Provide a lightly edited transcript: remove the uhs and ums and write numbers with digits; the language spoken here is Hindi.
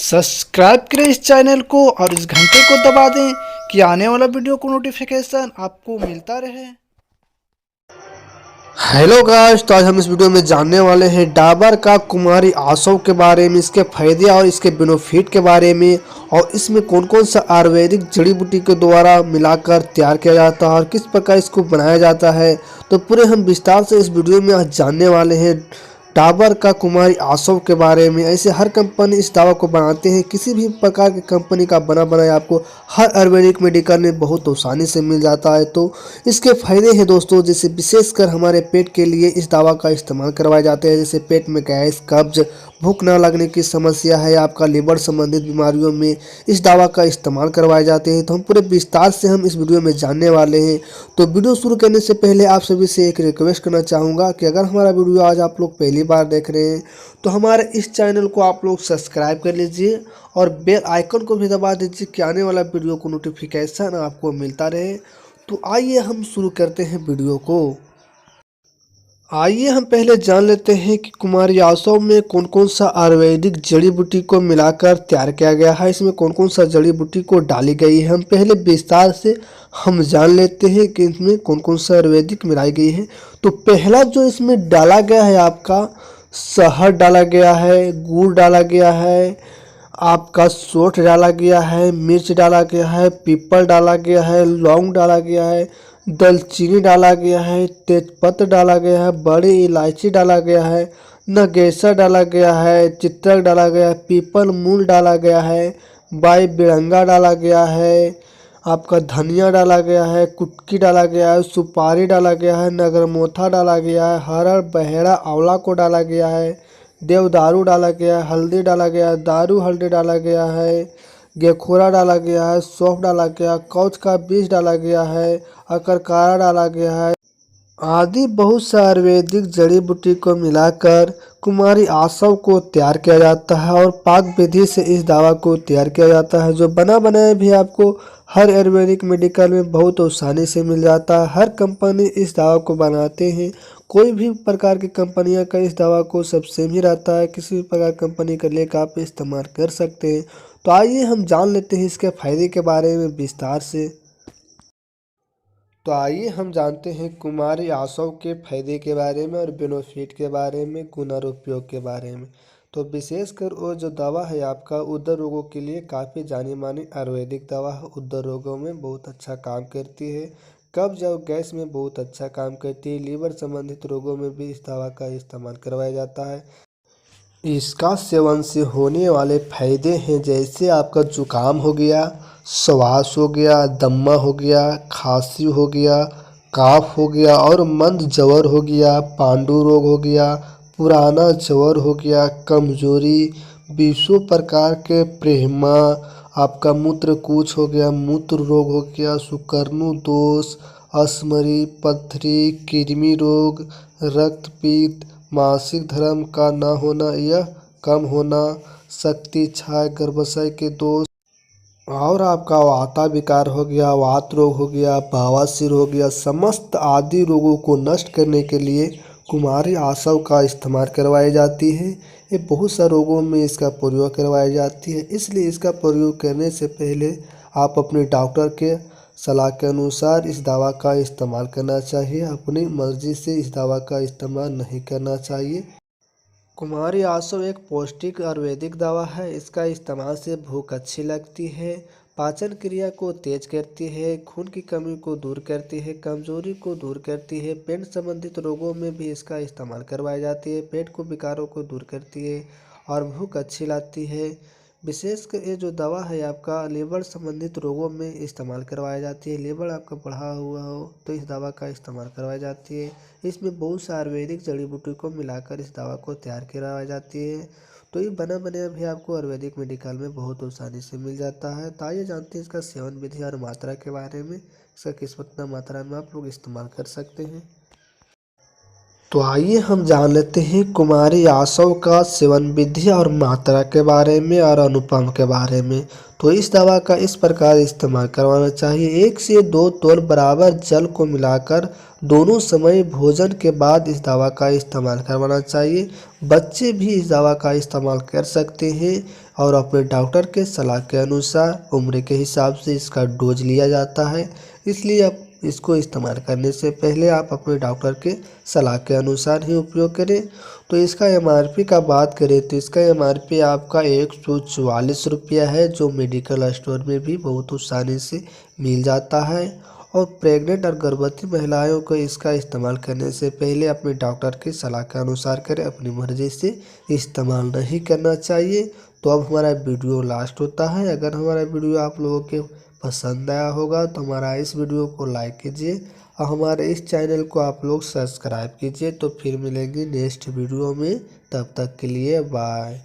सब्सक्राइब करें इस चैनल को और इस घंटे को दबा दें कि आने वाला वीडियो को नोटिफिकेशन आपको मिलता रहे। हेलो गाइस, तो आज हम इस वीडियो में जानने वाले हैं डाबर का कुमारी आसव के बारे में, इसके फायदे और इसके बेनिफिट के बारे में, और इसमें कौन कौन सा आयुर्वेदिक जड़ी बूटी के द्वारा मिलाकर तैयार किया जाता है और किस प्रकार इसको बनाया जाता है। तो पूरे हम विस्तार से इस वीडियो में आज जानने वाले हैं डाबर का कुमारी आसव के बारे में। ऐसे हर कंपनी इस दवा को बनाते हैं, किसी भी प्रकार की कंपनी का बना बनाया आपको हर आयुर्वेदिक मेडिकल में बहुत आसानी से मिल जाता है। तो इसके फायदे हैं दोस्तों, जैसे विशेषकर हमारे पेट के लिए इस दवा का इस्तेमाल करवाए जाते हैं। जैसे पेट में गैस, कब्ज, भूख न लगने की समस्या है, आपका लिवर संबंधित बीमारियों में इस दवा का इस्तेमाल करवाए जाते हैं। तो हम पूरे विस्तार से हम इस वीडियो में जानने वाले हैं। तो वीडियो शुरू करने से पहले आप सभी से एक रिक्वेस्ट करना चाहूँगा कि अगर हमारा वीडियो आज आप लोग पहली बार देख रहे हैं तो हमारे इस चैनल को आप लोग सब्सक्राइब कर लीजिए और बेल आइकन को भी दबा दीजिए कि आने वाला वीडियो को नोटिफिकेशन आपको मिलता रहे। तो आइए हम शुरू करते हैं वीडियो को। आइए हम पहले जान लेते हैं कि कुमारी आसव में कौन कौन सा आयुर्वेदिक जड़ी बूटी को मिलाकर तैयार किया गया है, इसमें कौन कौन सा जड़ी बूटी को डाली गई है। हम पहले विस्तार से हम जान लेते हैं कि इसमें कौन कौन सा आयुर्वेदिक मिलाई गई है। तो पहला जो इसमें डाला गया है आपका शहद डाला गया है, गुड़ डाला गया है, आपका सौंठ डाला गया है, मिर्च डाला गया है, पीपल डाला गया है, लौंग डाला गया है, दालचीनी डाला गया है, तेजपत्ता डाला गया है, बड़ी इलायची डाला गया है, नगेसर डाला गया है, चित्रक डाला गया है, पीपल मूल डाला गया है, बाई बिरंगा डाला गया है, आपका धनिया डाला गया है, कुटकी डाला गया है, सुपारी डाला गया है, नगरमोथा डाला गया है, हरड़ बहेड़ा आंवला को डाला गया है, देवदारू डाला गया है, हल्दी डाला गया है, दारू हल्दी डाला गया है, गेखोरा डाला गया है, सौंफ डाला गया, कौच का बीज डाला गया है, अकरकारा डाला गया है आदि बहुत से आयुर्वेदिक जड़ी बूटी को मिलाकर कुमारी आसव को तैयार किया जाता है और पाक विधि से इस दवा को तैयार किया जाता है, जो बना बनाया भी आपको हर आयुर्वेदिक मेडिकल में बहुत आसानी से मिल जाता है। हर कंपनी इस दवा को बनाते हैं, कोई भी प्रकार की कंपनियां का इस दवा को सब सेम ही रहता है, किसी भी प्रकार कंपनी का लेकर आप इस्तेमाल कर सकते हैं। तो आइए हम जान लेते हैं इसके फायदे के बारे में विस्तार से। तो आइए हम जानते हैं कुमारी आसव के फायदे के बारे में और बेनिफिट के बारे में, गुण और उपयोग के बारे में। तो विशेषकर वो जो दवा है आपका उदर रोगों के लिए काफ़ी जानी मानी आयुर्वेदिक दवा है। उदर रोगों में बहुत अच्छा काम करती है, कब्ज और गैस में बहुत अच्छा काम करती है, लीवर संबंधित रोगों में भी इस दवा का इस्तेमाल करवाया जाता है। इसका सेवन से होने वाले फायदे हैं, जैसे आपका जुकाम हो गया, श्वास हो गया, दम्मा हो गया, खांसी हो गया, काफ हो गया और मंद जवर हो गया, पांडु रोग हो गया, पुराना जवर हो गया, कमजोरी, 20 प्रकार के प्रेमा, आपका मूत्रकूच हो गया, मूत्र रोग हो गया, सुकर्णु दोष, अस्मरी, पथरी, कृमि रोग, रक्तपीत, मासिक धर्म का न होना या कम होना, शक्ति क्षय, गर्भाशय के दोष और आपका वाता विकार हो गया, वात रोग हो गया, बवासीर हो गया, समस्त आदि रोगों को नष्ट करने के लिए कुमारी आसव का इस्तेमाल करवाई जाती है। ये बहुत से रोगों में इसका प्रयोग करवाई जाती है, इसलिए इसका प्रयोग करने से पहले आप अपने डॉक्टर के सलाह के अनुसार इस दवा का इस्तेमाल करना चाहिए। अपनी मर्जी से इस दवा का इस्तेमाल नहीं करना चाहिए। कुमारी आसव एक पौष्टिक आयुर्वेदिक दवा है, इसका इस्तेमाल से भूख अच्छी लगती है, पाचन क्रिया को तेज करती है, खून की कमी को दूर करती है, कमजोरी को दूर करती है, पेट संबंधित रोगों में भी इसका इस्तेमाल करवाई जाती है, पेट को विकारों को दूर करती है और भूख अच्छी लाती है। विशेषकर ये जो दवा है आपका लीवर संबंधित रोगों में इस्तेमाल करवाई जाती है, लीवर आपका बढ़ा हुआ हो तो इस दवा का इस्तेमाल करवाई जाती है। इसमें बहुत से आयुर्वेदिक जड़ी बूटी को मिलाकर इस दवा को तैयार करवाई जाती है। तो ये बना बनाया भी आपको आयुर्वेदिक मेडिकल में बहुत आसानी से मिल जाता है। तो आइए जानते हैं इसका सेवन विधि और मात्रा के बारे में, इसका किस कितना मात्रा में आप लोग इस्तेमाल कर सकते हैं। तो आइए हम जान लेते हैं कुमारी आसव का सेवन विधि और मात्रा के बारे में और अनुपान के बारे में। तो इस दवा का इस प्रकार इस्तेमाल करवाना चाहिए, 1 से 2 तोल बराबर जल को मिलाकर दोनों समय भोजन के बाद इस दवा का इस्तेमाल करवाना चाहिए। बच्चे भी इस दवा का इस्तेमाल कर सकते हैं और अपने डॉक्टर के सलाह के अनुसार उम्र के हिसाब से इसका डोज लिया जाता है। इसलिए आप इसको इस्तेमाल करने से पहले आप अपने डॉक्टर के सलाह के अनुसार ही उपयोग करें। तो इसका एमआरपी का बात करें तो इसका एमआरपी आपका 144 रुपया है, जो मेडिकल स्टोर में भी बहुत आसानी से मिल जाता है। और प्रेग्नेंट और गर्भवती महिलाओं को इसका इस्तेमाल करने से पहले अपने डॉक्टर की सलाह के अनुसार करें, अपनी मर्जी से इस्तेमाल नहीं करना चाहिए। तो अब हमारा वीडियो लास्ट होता है। अगर हमारा वीडियो आप लोगों के पसंद आया होगा तो हमारा इस वीडियो को लाइक कीजिए और हमारे इस चैनल को आप लोग सब्सक्राइब कीजिए। तो फिर मिलेंगे नेक्स्ट वीडियो में, तब तक के लिए बाय।